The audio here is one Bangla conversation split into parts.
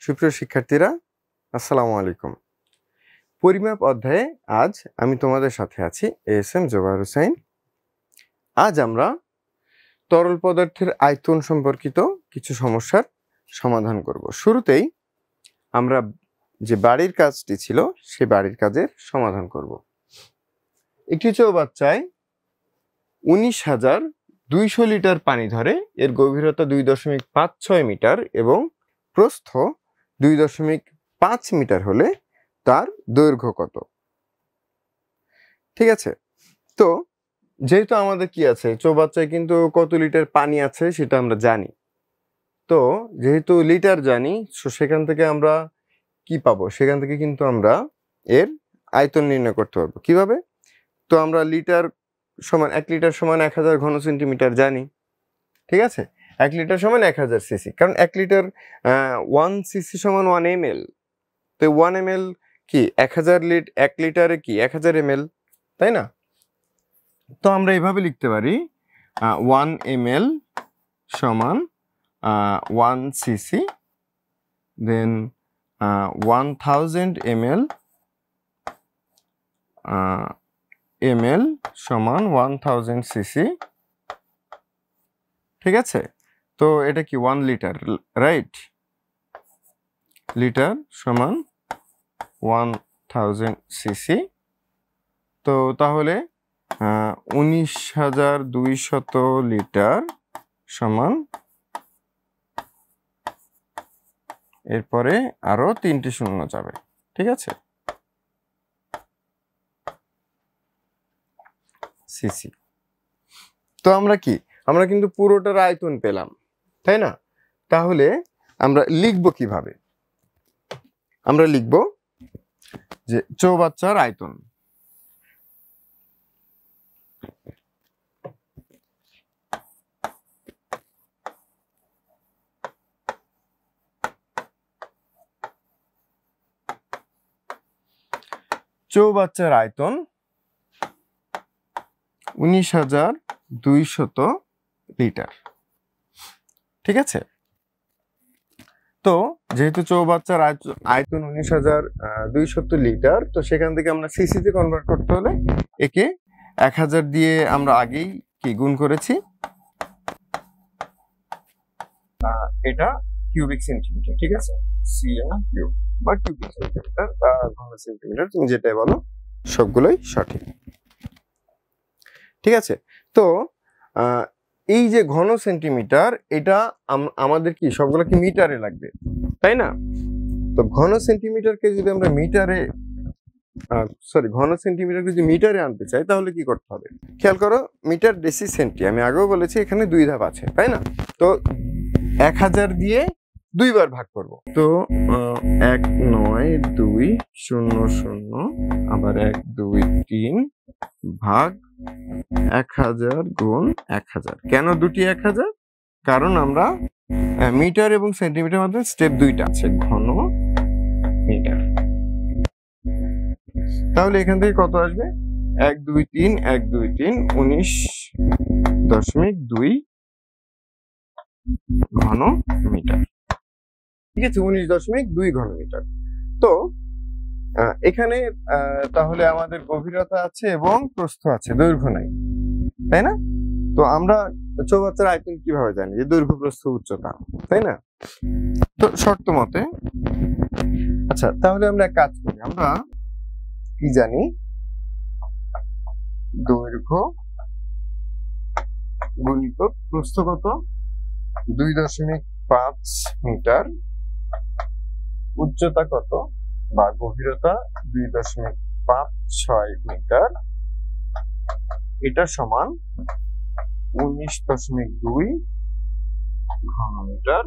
সুপ্রিয় শিক্ষার্থীরা, আসসালামু আলাইকুম। পরিমাপ অধ্যায়ে আজ আমি তোমাদের সাথে আছি এএসএম জোবায়ের হোসেন। আজ আমরা তরল পদার্থের আয়তন সম্পর্কিত কিছু সমস্যার সমাধান করব। শুরুতেই আমরা যে বাড়ির কাজটি ছিল সেই বাড়ির কাজের সমাধান করব। একটি চৌবাচ্চায় 19,200 লিটার পানি ধরে। এর গভীরতা 2.56 মিটার এবং প্রস্থ 2.5 মিটার হলে তার দৈর্ঘ্য কত? ঠিক আছে, তো যেহেতু আমাদের কি আছে, চৌবাচ্চায় কিন্তু কত লিটার পানি আছে সেটা আমরা জানি। তো যেহেতু লিটার জানি, সেখান থেকে আমরা কি পাবো? সেখান থেকে কিন্তু আমরা এর আয়তন নির্ণয় করতে পারবো। কিভাবে? তো আমরা লিটার সমান 1 লিটার সমান 1000 ঘন সেন্টিমিটার জানি। ঠিক আছে, 1 লিটার সমান 1000 সিসি, কারণ 1 লিটার 1 সিসি সমান 1 ml। তো 1 ml কি 1 লিটারে কি 1000 ml, তাই না? তো আমরা এইভাবে লিখতে পারি 1 ml সমান 1 সিসি, দেন 1000 ml ml সমান 1000 সিসি। ঠিক আছে, তো এটা কি 1 লিটার, রাইট? লিটার সমান 1000 সিসি। তো তাহলে 19,200 লিটার সমান, এরপরে আরো 3টি শূন্য যাবে। ঠিক আছে, সিসি। তো আমরা কিন্তু পুরোটার আয়তন পেলাম, তাই না? তাহলে আমরা লিখব কিভাবে? আমরা লিখব যে চৌবাচ্চার আয়তন আয়তন 19,200 লিটার। ঠিক আছে, তো যেহেতু চৌবাচ্চার আয়তন 19,200 লিটার, তো সেখান থেকে আমরা সিসিতে কনভার্ট করতে হলে একে 1000 দিয়ে আমরা আগেই কি গুণ করেছি, এটা কিউবিক সেন্টিমিটার। ঠিক আছে, সিএম কিউব বা কিউবিক সেন্টিমিটার বা ঘন সেন্টিমিটার, তুমি যেটাই বলো সবগুলোই সঠিক। ঠিক আছে, তো এই যে ঘন সেন্টিমিটার, এটা আমাদের কি সবগুলো কি মিটারে লাগবে, তাই না? তো ঘন সেন্টিমিটারকে যদি আমরা ঘন সেন্টিমিটারকে যদি মিটারে আনতে চাই তাহলে কি করতে হবে? খেয়াল করো, মিটার ডেসি সেন্টি আমি আগেও বলেছি, এখানে 2 ধাপ আছে, তাই না? তো 1000 দিয়ে 2 বার ভাগ করব। তো 19,200 আবার 123 ভাগ 1000 গুণ 1000। কেন দুটি 1000? কারণ আমরা মিটার এবং সেন্টিমিটার মধ্যে স্টেপ 2টা আছে, ঘন মিটার। তাহলে এখান থেকে কত আসবে? 123 19.2 ঘন মিটার। ঠিক আছে, 19.2 ঘন মিটার। তো এখানে তাহলে আমাদের গভীরতা আছে এবং প্রস্থ আছে, দৈর্ঘ্য নাই, তাই না? তো আমরা চৌবাচ্চার আয়তন কিভাবে জানি? যে দৈর্ঘ্য, প্রস্থ, উচ্চতা, তাই না? তো শর্ত মতে, আচ্ছা তাহলে আমরা এক কাজ করি, আমরা কি জানি? দৈর্ঘ্য গুণিত প্রস্থ কত? 2.5 মিটার, উচ্চতা কত বা গভীরতা 2.56 মিটার, এটা সমান 19.2 ঘন মিটার।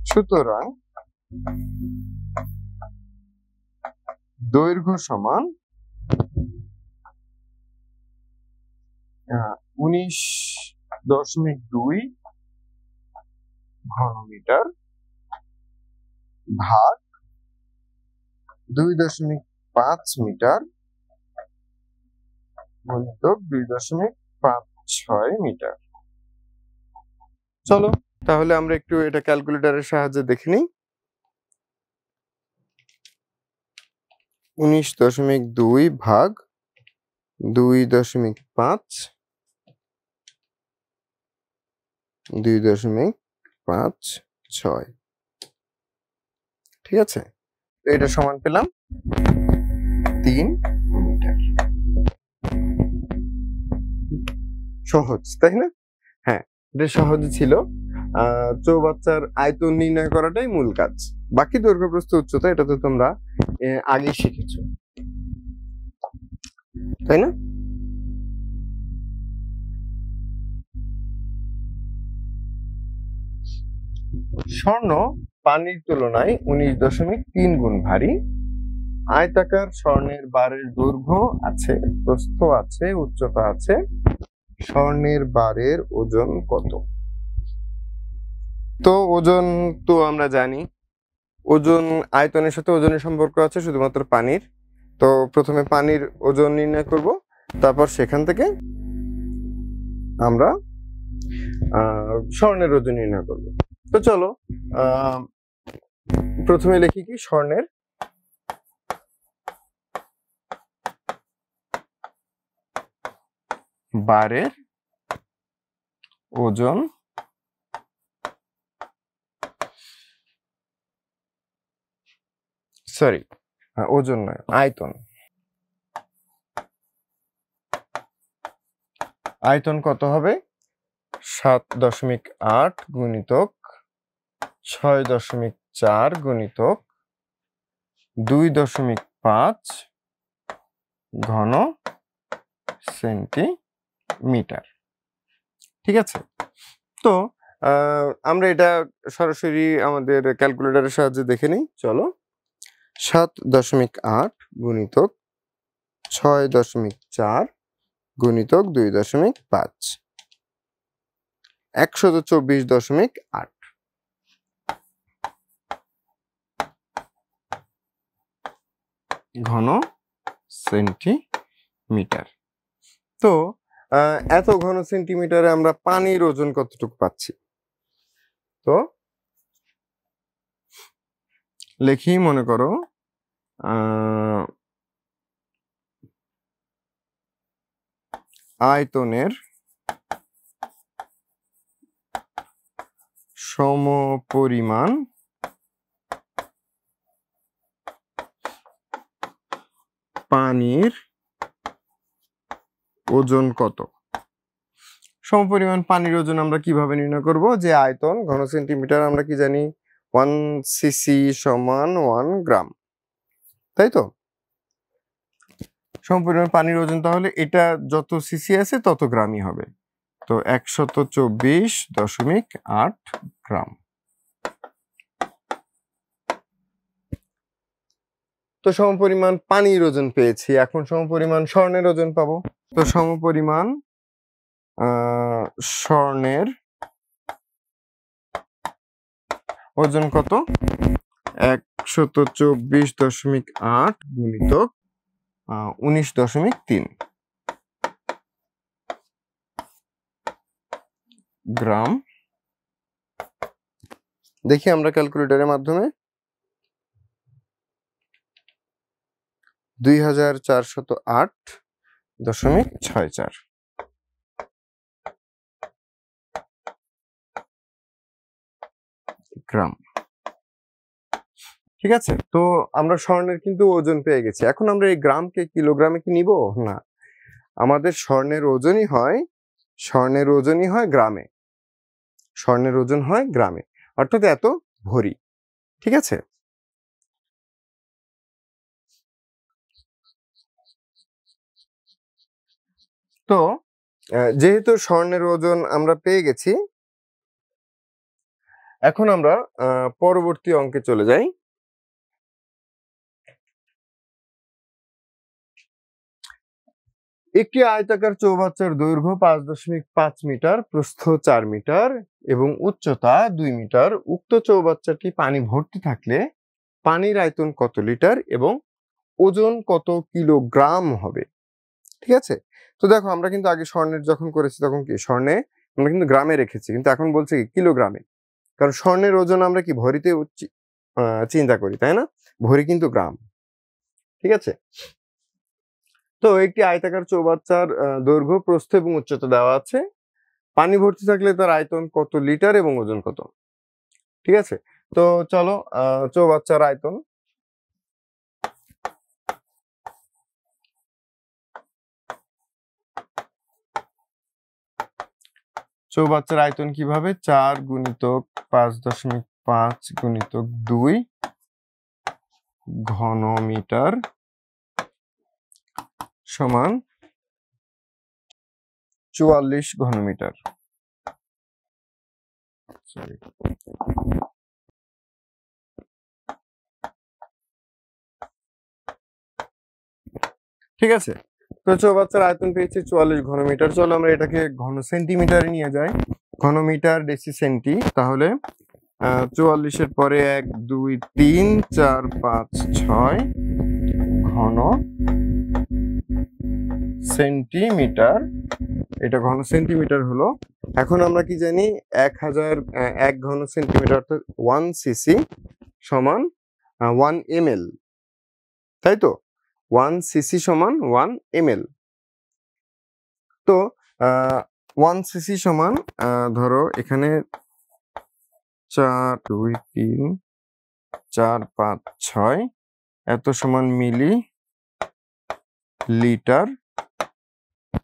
সুতরাং দৈর্ঘ্য সমান 19.2 ঘন মিটার ভাগ 2.5 মিটার গুণিত 2.56 মিটার। চলো তাহলে আমরা একটু এটা ক্যালকুলেটরের সাহায্যে দেখে নিই। 19.2 ভাগ 2.5 2.56। ঠিক আছে, এটা সমান পেলাম 3 মিটার। সহজ তাই না? হ্যাঁ, এটা সহজই ছিল। চৌবাচ্চার আয়তন নির্ণয় করাটাই মূল কাজ। বাকি দৈর্ঘ্য প্রস্থ উচ্চতা এটা তো তোমরা আগেই শিখেছো, তাই না? স্বর্ণ পানির তুলনায় 19.3 গুণ ভারী। আয়তাকার স্বর্ণের বারের দৈর্ঘ্য আছে, প্রস্থ আছে, উচ্চতা আছে। স্বর্ণের বারের ওজন কত? তো ওজন তো আমরা জানি, ওজন আয়তনের সাথে ওজনের সম্পর্ক আছে শুধুমাত্র পানির। তো প্রথমে পানির ওজন নির্ণয় করব, তারপর সেখান থেকে আমরা স্বর্ণের ওজন নির্ণয় করব। তো চলো প্রথমে লিখি কি স্বর্ণের বারের ওজন ওজন নয়, আয়তন। আয়তন কত হবে? 7.8 গুণিতক 6.4 গুণিতক 2.5 ঘন সেন্টিমিটার। ঠিক আছে, তো আমরা এটা সরাসরি আমাদের ক্যালকুলেটরের সাহায্যে দেখে নিই। চলো, 7.8 গুণিতক 6.4 গুণিতক 2.5 124.8 ঘন সেন্টিমিটার। তো এত ঘন সেন্টিমিটারে আমরা পানির ওজন কতটুকু পাচ্ছি? তো লেখি, মনে করো আয়তনের সমপরিমাণ পানির ওজন কত? সমপরিমাণ পানির ওজন আমরা কিভাবে নির্ণয় করব? যে আয়তন ঘন সেন্টিমিটার আমরা কি জানি, 1 সিসি সমান 1 গ্রাম, তাই তো? সমপরিমাণ পানির ওজন তাহলে এটা যত সিসি আছে তত গ্রামই হবে। তো 124.8 গ্রাম। তো সমপরিমাণ পানির ওজন পেয়েছি, এখন সমপরিমাণ স্বর্ণের ওজন পাবো। তো সমপরিমাণ স্বর্ণের ওজন কত? 124.8 গুণিতক 19.3 গ্রাম। দেখি আমরা ক্যালকুলেটরের মাধ্যমে 2408.64 গ্রাম। ঠিক আছে, তো আমরা স্বর্ণের কিন্তু ওজন পেয়ে গেছি। এখন আমরা এই গ্রামকে কিলোগ্রামে কি নিব না, আমাদের স্বর্ণের ওজনই হয় গ্রামে। স্বর্ণের ওজন হয় গ্রামে, অর্থাৎ এত ভরি। ঠিক আছে, তো যেহেতু স্বর্ণের ওজন আমরা পেয়ে গেছি, এখন আমরা পরবর্তী অঙ্কে চলে যাই। একটি আয়তাকার চৌবাচ্চার দৈর্ঘ্য 5.5 মিটার, প্রস্থ 4 মিটার এবং উচ্চতা 2 মিটার। উক্ত চৌবাচ্চাটি পানি ভর্তি থাকলে পানির আয়তন কত লিটার এবং ওজন কত কিলোগ্রাম হবে? ঠিক আছে, তো দেখো আমরা কিন্তু আগে স্বর্ণের যখন করেছি তখন কি স্বর্ণে আমরা কিন্তু গ্রামে রেখেছি, কিন্তু এখন বলছে কি কিলোগ্রামে। কারণ স্বর্ণের ওজন আমরা কি ভরিতে চিন্তা করি, তাই না? ভরি কিন্তু গ্রাম। ঠিক আছে। তো একটি আয়তাকার চৌবাচ্চার দৈর্ঘ্য, প্রস্থ এবং উচ্চতা দেওয়া আছে। পানি ভর্তি থাকলে তার আয়তন কত লিটার এবং ওজন কত? ঠিক আছে। তো চলো চৌবাচ্চার আয়তন। চৌবাচ্চার আয়তন কিভাবে? 4 গুণিতক 5.5 গুণিতক 2 ঘনমিটার সমান 44 ঘনমিটার। ঠিক আছে। তো চৌবাচ্চার আয়তন পেয়েছি 44 ঘনমিটার। চলো আমরা এটাকে ঘন সেন্টিমিটারে নিয়ে যাই। ঘনমিটার ডেসি সেন্টি, তাহলে 44-এর পরে 1 2 3 4 5 6 ঘন সেন্টিমিটার। এটা ঘন সেন্টিমিটার হলো। এখন আমরা কি জানি? 1 ঘন সেন্টিমিটার অর্থাৎ 1 সিসি সমান 1 ml, তাই তো? 1 সিসি সমান 1 ml। তো 1 সিসি সমান ধরো এখানে 4 2 3 4 5 6 এত সমান মিলি লিটার।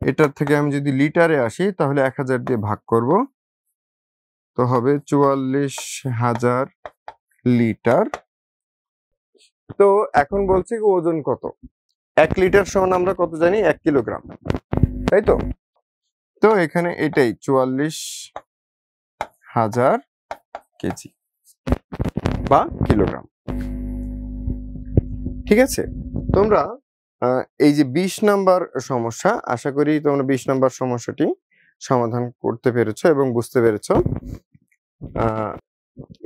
এটার থেকে আমি যদি লিটারে আসি তাহলে 1000 দিয়ে ভাগ করব, তো হবে 44,000 লিটার। তো এখন বলছি ওজন কত? 1 লিটার সমান আমরা কত জানি? 1 কিলোগ্রাম, তাই তো? তো এখানে এটাই 44,000 কেজি বা কিলোগ্রাম। ঠিক আছে। তোমরা এই যে 20 নাম্বার সমস্যা, আশা করি তোমরা 20 নাম্বার সমস্যাটি সমাধান করতে পেরেছো এবং বুঝতে পেরেছো।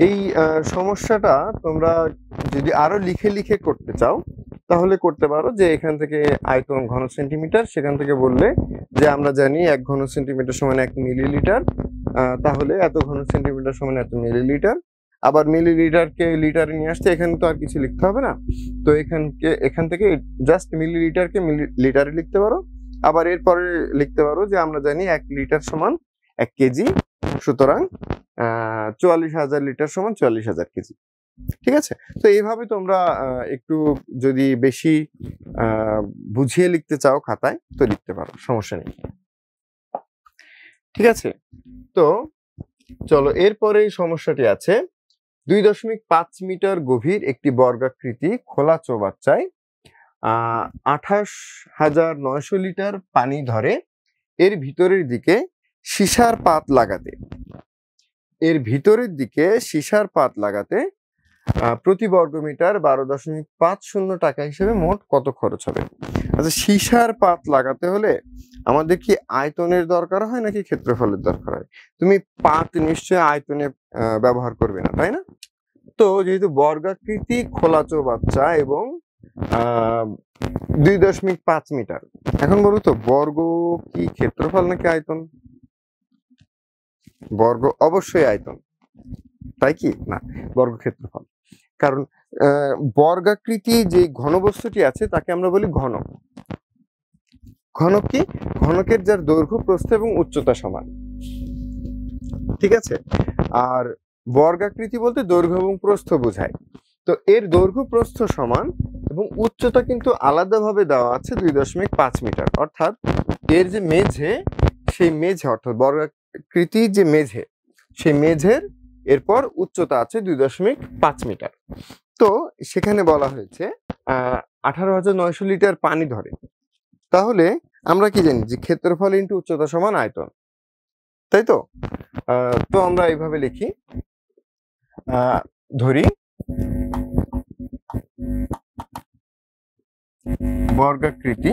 এই সমস্যাটা তোমরা যদি আরো লিখে লিখে করতে চাও তাহলে করতে পারো, যে এখান থেকে আয়তন ঘন সেন্টিমিটার, সেখান থেকে বললে যে আমরা জানি 1 ঘন সেন্টিমিটার সমান 1 মিলিলিটার, তাহলে এত ঘন সেন্টিমিটার সমান এত মিলিলিটার। আবার মিলিলিটারকে লিটারে নিয়ে আসতে এখানে তো আর কিছু লিখতে হবে না, তো এখান থেকে জাস্ট মিলিলিটারকে লিটারে লিখতে পারো। আবার এরপরে লিখতে পারো যে আমরা জানি 1 লিটার সমান 1 কেজি, সুতরাং 44,000 লিটার সমান 44,000 কেজি। ঠিক আছে। তো এইভাবে তোমরা একটু যদি বেশি বুঝিয়ে লিখতে চাও খাতায় তো লিখতে পারো, সমস্যা নেই। ঠিক আছে। তো চলো এরপরে এই সমস্যাটি আছে। 2.5 মিটার গভীর একটি বর্গাকৃতি খোলা চৌবাচ্চায় 28,900 লিটার পানি ধরে। এর ভিতরের দিকে সীসার পাত লাগাতে প্রতি বর্গমিটার 12.50 টাকা হিসেবে মোট কত খরচ হবে? আচ্ছা, সীসার পাত লাগাতে হলে আমাদের কি আয়তনের দরকার হয় নাকি ক্ষেত্রফলের দরকার হয়? তুমি পাত নিশ্চয় আয়তনে ব্যবহার করবে না, তাই না? তো যেহেতু বর্গাকৃতি খোলা চৌবাচ্চা এবং 2.5 মিটার, এখন বলো তো বর্গ কি ক্ষেত্রফল নাকি আয়তন? বর্গ অবশ্যই আয়তন, তাই কি না? বর্গ ক্ষেত্রফল। কারণ বর্গাকৃতি যে ঘনবস্তুটি আছে তাকে আমরা বলি ঘনক। ঘনক কি? ঘনকের যার দৈর্ঘ্য, প্রস্থ এবং উচ্চতা সমান। ঠিক আছে। আর বর্গাকৃতি বলতে দৈর্ঘ্য এবং প্রস্থ বোঝায়। তো এর দৈর্ঘ্য প্রস্থ সমান এবং উচ্চতা কিন্তু আলাদাভাবে দেওয়া আছে 2.5 মিটার। অর্থাৎ এর যে মেঝে, সেই মেঝে অর্থাৎ বর্গাকৃতির যে মেঝে, সেই মেঝের এরপর উচ্চতা আছে 2.5 মিটার। তো সেখানে বলা হয়েছে 18,900 লিটার পানি ধরে। তাহলে আমরা কি জানি যে ক্ষেত্রফল ইনটু উচ্চতা সমান আয়তন, তাই তো? তো আমরা এইভাবে লিখি, ধরি বর্গাকৃতি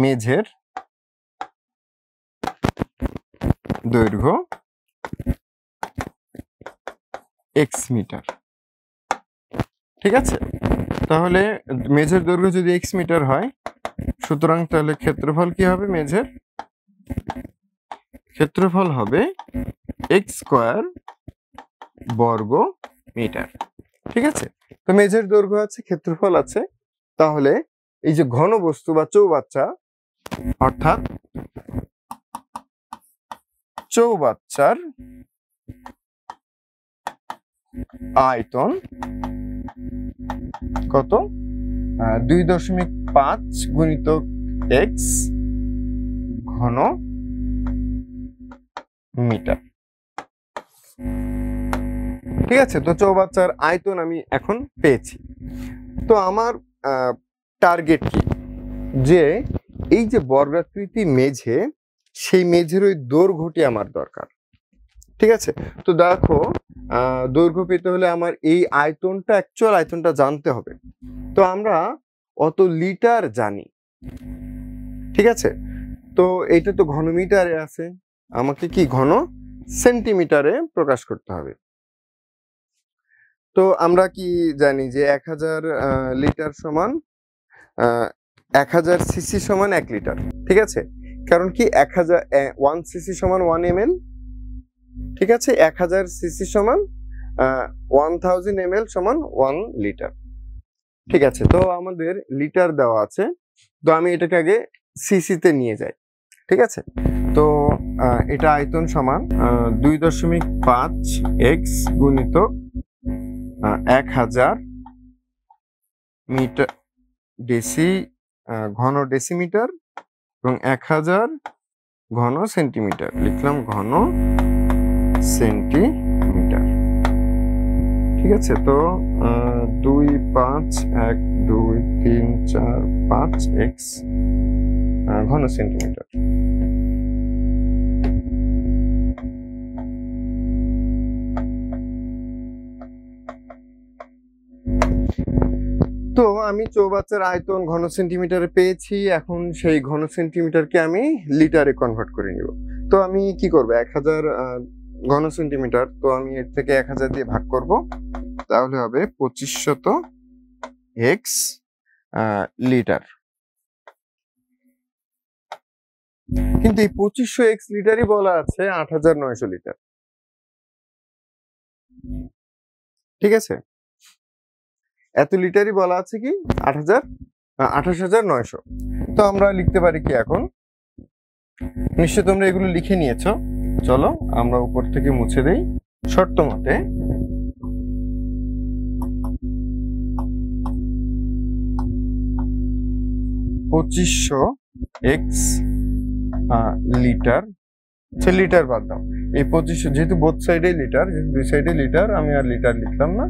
মেঝের দৈর্ঘ্য x মিটার। ঠিক আছে। তাহলে মেঝের দৈর্ঘ্য যদি x মিটার হয়, সুতরাং তাহলে ক্ষেত্রফল কি হবে? মেঝের ক্ষেত্রফল হবে x² বর্গ মিটার। ঠিক আছে, তো মেঝের দৈর্ঘ্য আছে, ক্ষেত্রফল আছে, তাহলে এই যে ঘনবস্তু বা চৌবাচ্চা, অর্থাৎ চৌবাচ্চার আয়তন কত? 2.5 গুণিতক এক্স ঘন মিটার। ঠিক আছে, তো চৌবাচ্চার আয়তন আমি এখন পেয়েছি। তো আমার টার্গেট কি, যে এই যে বর্গাকৃতি মেঝে, সেই মেঝের ওই দৈর্ঘ্যটি আমার দরকার। ঠিক আছে, তো দেখো দৈর্ঘ্য পেতে হলে আমার এই আয়তনটা, অ্যাকচুয়াল আয়তনটা জানতে হবে। তো আমরা অত লিটার জানি। ঠিক আছে, তো এটা তো ঘনমিটারে আছে, আমাকে কি ঘন সেন্টিমিটারে প্রকাশ করতে হবে। তো আমরা কি জানি যে 1000 লিটার সমান 1000 সিসি সমান 1 লিটার। ঠিক আছে, কারণ কি 1 সিসি সমান 1 ml। ঠিক আছে, 1000 সিসি সমান 1000 ml সমান 1 লিটার। ঠিক আছে, তো আমাদের লিটার দেওয়া আছে, তো আমি এটাকে আগে সিসিতে নিয়ে যাই। ঠিক আছে, তো এটা আয়তন সমান 2.5 এক্স গুণিতক 1000 মিটার ঘন ডেসিমিটার এবং 1000 ঘন সেন্টিমিটার। লিখলাম ঘন সেন্টিমিটার। ঠিক আছে, তো 2 5 1 2 3 4 5 এক্স ঘন সেন্টিমিটার। তো আমি চৌবাচ্চার আয়তন ঘন সেন্টিমিটারে পেয়েছি, এখন সেই ঘন সেন্টিমিটারকে আমি লিটারে কনভার্ট করে নিব। তো আমি কি করব, 1000 ঘন সেন্টিমিটার, তো আমি এর থেকে 1000 দিয়ে ভাগ করব, তাহলে হবে 2500 এক্স লিটার। কিন্তু এই 2500 এক্স লিটারই বলা আছে 8900 লিটার। ঠিক আছে, এত লিটারই বলা আছে কি 28900। তো আমরা লিখতে পারি কি এখন, নিশ্চয় তোমরা এগুলো লিখে নিয়েছো, চলো আমরা উপর থেকে মুছে দেই। শর্ত মতে 2500 এক্স লিটার, লিটার বাদ দাও, এই 2500 যেহেতু বোথ সাইডে লিটার, দুই সাইডে লিটার, আমি আর লিটার লিখলাম না,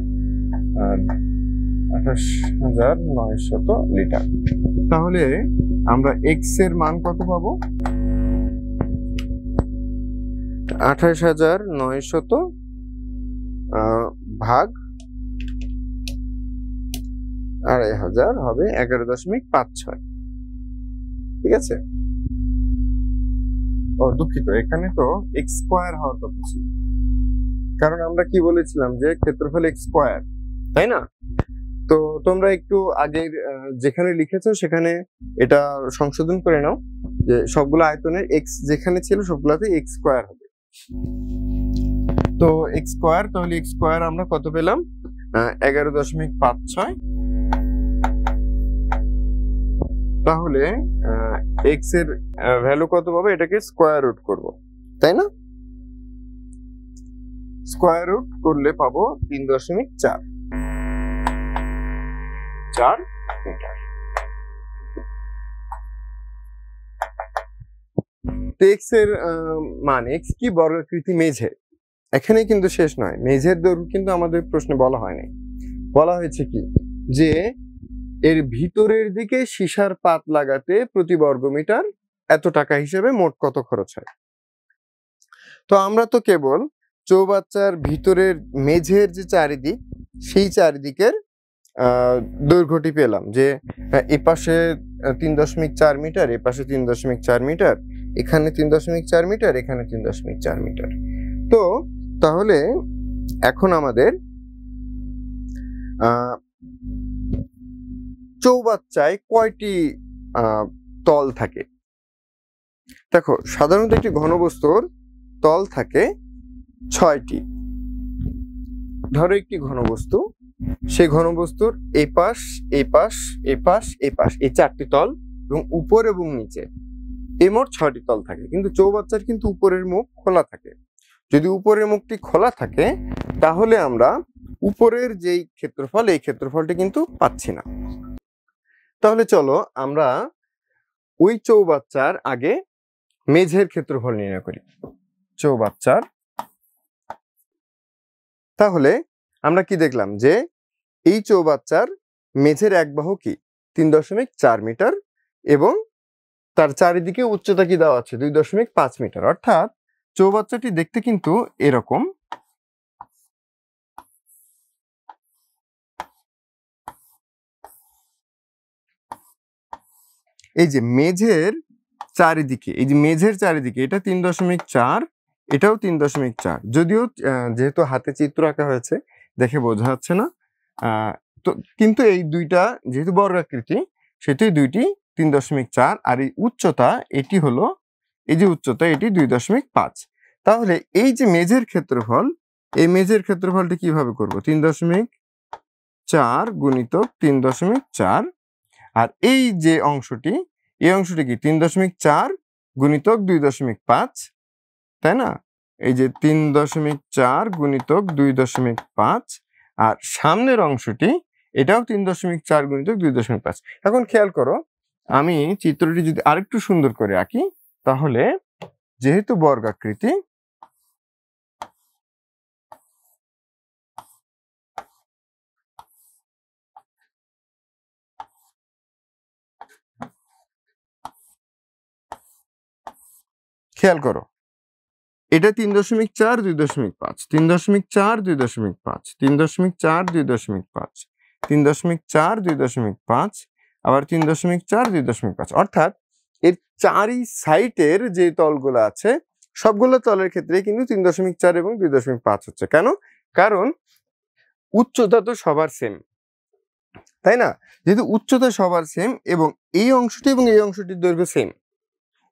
28900 লিটার। তাহলে আমরা এক্স এর মান কত পাবো, 28900 ভাগ 2500 হবে 11.56। ঠিক আছে, ও দুঃখিত, এখানে তো এক্স স্কোয়ার হওয়ার কথা ছিল, কারণ আমরা কি বলেছিলাম যে ক্ষেত্রফল এক্স স্কোয়ার, তাই না? তো তোমরা একটু আগের যেখানে লিখেছো সেখানে এটা সংশোধন করে নাও, যে সবগুলো আয়তনের এক্স যেখানে ছিল সবগুলোতে এক্স স্কোয়ার হবে। তো এক্স স্কোয়ার, তাহলে এক্স স্কোয়ার আমরা কত পেলাম, 11.56। তাহলে এক্স এর ভ্যালু কত পাবো, এটাকে স্কোয়ার রুট করব, তাই না? স্কোয়ার রুট করলে পাবো 3.4 মিটার। এক্স এর মান, এক্স কি বর্গাকৃতি মেঝে, এখানে কিন্তু শেষ নয়, মেঝের দৈর্ঘ্য কিন্তু আমাদের প্রশ্নে বলা হয়নি। বলা হয়েছে কি, যে এর ভিতরের দিকে সীসার পাত লাগাতে প্রতি বর্গমিটার এত টাকা হিসেবে মোট কত খরচ হয়। তো আমরা তো কেবল চৌবাচ্চার ভিতরের মেঝের যে চারিদিক, সেই চারিদিকের দৈর্ঘ্যটি পেলাম, যে এ পাশে 3.4 মিটার, এ পাশে 3.4 মিটার, এখানে 3.4 মিটার, এখানে 3.4 মিটার। তো তাহলে এখন আমাদের চৌবাচ্চায় কয়টি তল থাকে? দেখো, সাধারণত একটি ঘনবস্তুর তল থাকে 6টি। ধরো একটি ঘনবস্তু, সেই ঘনবস্তুর এই পাশ এই পাশ এই পাশ এই পাশ এই 4টি তল এবং উপর এবং নিচে এই মোট 6টি তল থাকে, কিন্তু চৌবাচ্চার কিন্তু উপরের মুখ খোলা থাকে। যদি উপরের মুখটি খোলা থাকে তাহলে আমরা উপরের যেই ক্ষেত্রফল এই ক্ষেত্রফলটি কিন্তু পাচ্ছি না। তাহলে চলো আমরা ওই চৌবাচ্চার আগে মেঝের ক্ষেত্রফল নির্ণয় করি। চৌবাচ্চার, তাহলে আমরা কি দেখলাম যে এই চৌবাচ্চার মেঝের এক বাহু কি 3.4 মিটার এবং তার চারিদিকে উচ্চতা কি দেওয়া আছে 2.5 মিটার, অর্থাৎ চৌবাচ্চাটি দেখতে কিন্তু এরকম। এই যে মেঝের চারিদিকে, এই যে মেঝের চারিদিকে এটা 3.4, এটাও 3.4, যদিও যেহেতু হাতে চিত্র আঁকা হয়েছে দেখে বোঝা যাচ্ছে না, তো কিন্তু এই দুইটা যেহেতু বর্গাকৃতি সেটাই দুইটি 3.4, আর এই উচ্চতা এটি হলো, এই যে উচ্চতা এটি 2.5। তাহলে এই যে মেঝের ক্ষেত্রফল, এই মেঝের ক্ষেত্রফলটি কিভাবে করব 3.4 গুণিতক 3.4, আর এই যে অংশটি এই অংশটি কি 3.4 গুণিতক 2.5, তাই না? এই যে 3.4 গুণিতক 2.5, আর সামনের অংশটি এটাও 3.4 গুণিতক 2.5। এখন খেয়াল করো, আমি চিত্রটি যদি আরেকটু সুন্দর করে আঁকি তাহলে যেহেতু বর্গাকৃতি, খেয়াল করো এটা 3.4 2.5 3.4 2.5 3.4 2.5 3.4 2.5 আবার 3.4 2.5, অর্থাৎ এর চারি সাইটের যে তলগুলো আছে সবগুলো তলের ক্ষেত্রে কিন্তু 3.4 এবং 2.5 হচ্ছে। কেন? কারণ উচ্চতা তো সবার সেম, তাই না? যেহেতু উচ্চতা সবার সেম এবং এই অংশটি এবং এই অংশটির দৈর্ঘ্য সেম,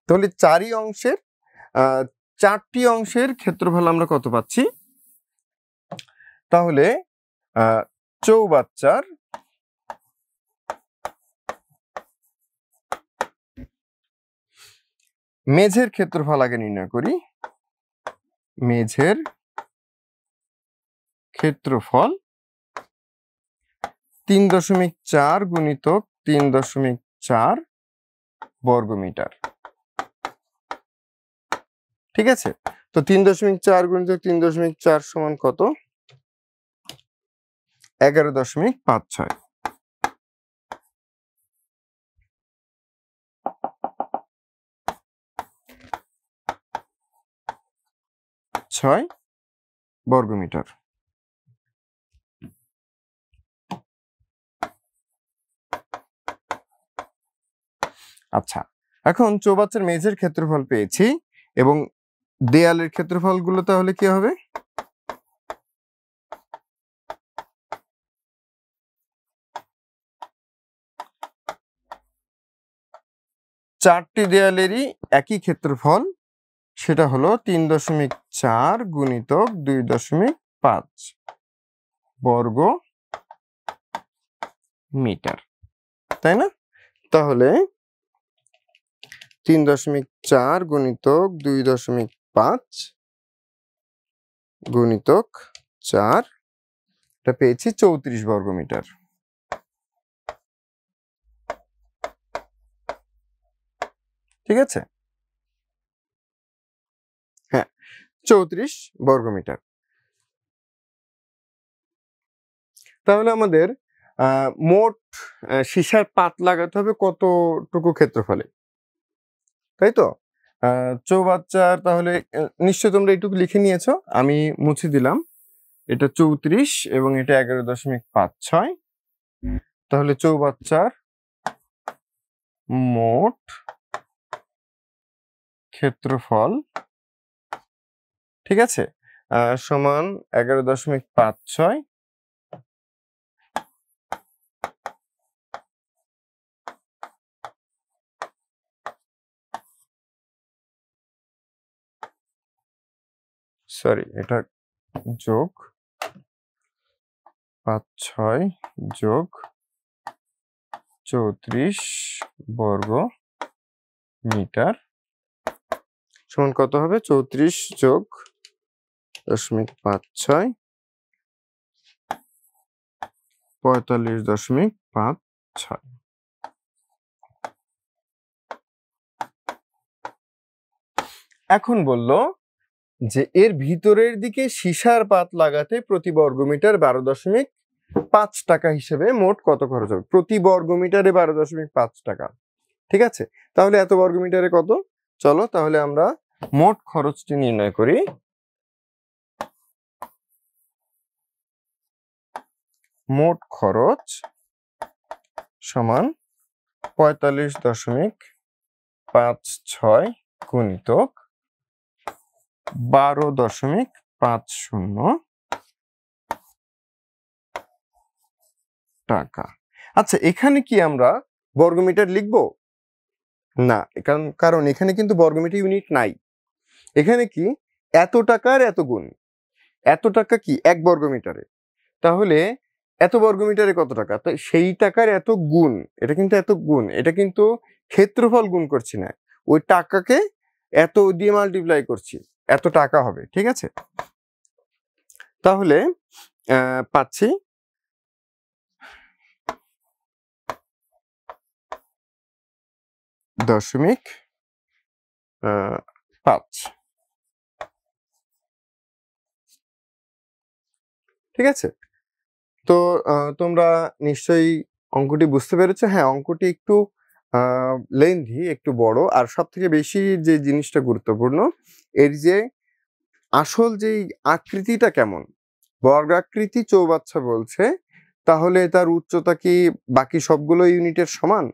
তাহলে চারি অংশের 4টি অংশের ক্ষেত্রফল আমরা কত পাচ্ছি? তাহলে চৌবাচ্চার মেঝের ক্ষেত্রফল আগে নির্ণয় করি। মেঝের ক্ষেত্রফল 3.4 গুণিতক 3.4 বর্গমিটার, ঠিক আছে? তো 3.4 গুণিতক 3.4 সমান কত? 11.56। 6 বর্গমিটার। আচ্ছা, এখন চৌবাচ্চার মেঝের ক্ষেত্রফল পেয়েছি এবং দেয়ালের ক্ষেত্রফলগুলো তাহলে কি হবে? চারটি দেয়ালেরই একই ক্ষেত্রফল, সেটা হলো 3.4 গুণিতক 2.5 বর্গ মিটার, তাই না? তাহলে 3.4 গুণিতক 2.5 গুণিতক 4, এটা পেয়েছি 34 বর্গমিটার। ঠিক আছে? হ্যাঁ, 34 বর্গমিটার। তাহলে আমাদের মোট সীসার পাত লাগাতে হবে কতটুকু ক্ষেত্রফলে, তাই তো? চৌবাচ্চার তাহলে নিশ্চয়ই তোমরা এইটুকু লিখে নিয়েছো, আমি মুছে দিলাম। এটা 34 এবং এটা 11.56। তাহলে চৌবাচ্চার মোট ক্ষেত্রফল, ঠিক আছে, সমান 11.56 সরি এটা যোগ 5/6 যোগ 34 বর্গ মিটার সমান কত হবে? 34 যোগ 0.56 45.56। এখন বলল যে এর ভিতরের দিকে সীসার পাত লাগাতে প্রতি বর্গমিটার 12.5 টাকা হিসেবে মোট কত খরচ হবে? প্রতি বর্গমিটারে 12.5 টাকা। ঠিক আছে, তাহলে এত বর্গমিটারে কত? চলো তাহলে আমরা মোট খরচটি নির্ণয় করি। মোট খরচ সমান 45.56 গুণিতক 12.50 টাকা। আচ্ছা, এখানে কি আমরা বর্গমিটার লিখব? না, কারণ এখানে কিন্তু বর্গমিটার ইউনিট নাই। এখানে কি এত টাকার এত গুণ, এত টাকা কি 1 বর্গমিটারে, তাহলে এত বর্গমিটারে কত টাকা, তো সেই টাকার এত গুণ, এটা কিন্তু এত গুণ, এটা কিন্তু ক্ষেত্রফল গুণ করছি না, ওই টাকাকে এত দিয়ে মাল্টিপ্লাই করছি, এত টাকা হবে। ঠিক আছে, তাহলে পাচ্ছি 0.5। ঠিক আছে, তো তোমরা নিশ্চয়ই অঙ্কটি বুঝতে পেরেছো। হ্যাঁ, অঙ্কটি একটু লেন্থি, একটু বড়, আর সব থেকে বেশি যে জিনিসটা গুরুত্বপূর্ণ এর যে আসল যেই আকৃতিটা কেমন, বর্গাকৃতি চৌবাচ্চা বলছে, তাহলে তার উচ্চতা কি বাকি সবগুলো ইউনিটের সমান?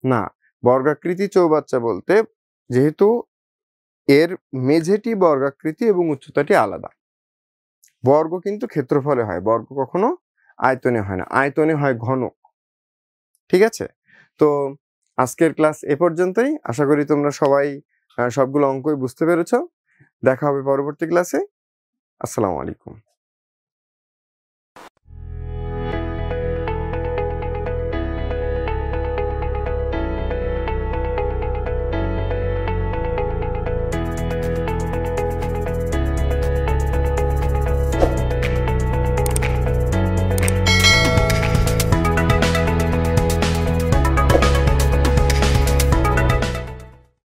না, বর্গাকৃতি চৌবাচ্চা বলতে যেহেতু এর মেঝেটি বর্গাকৃতি এবং উচ্চতাটি আলাদা। বর্গ কিন্তু ক্ষেত্রফলে হয়, বর্গ কখনো আয়তনে হয় না, আয়তনে হয় ঘনক। ঠিক আছে, তো আজকের ক্লাস এ পর্যন্তই। আশা করি তোমরা সবাই সবগুলো অঙ্কই বুঝতে পেরেছো। দেখা হবে পরবর্তী ক্লাসে। আসসালামু আলাইকুম।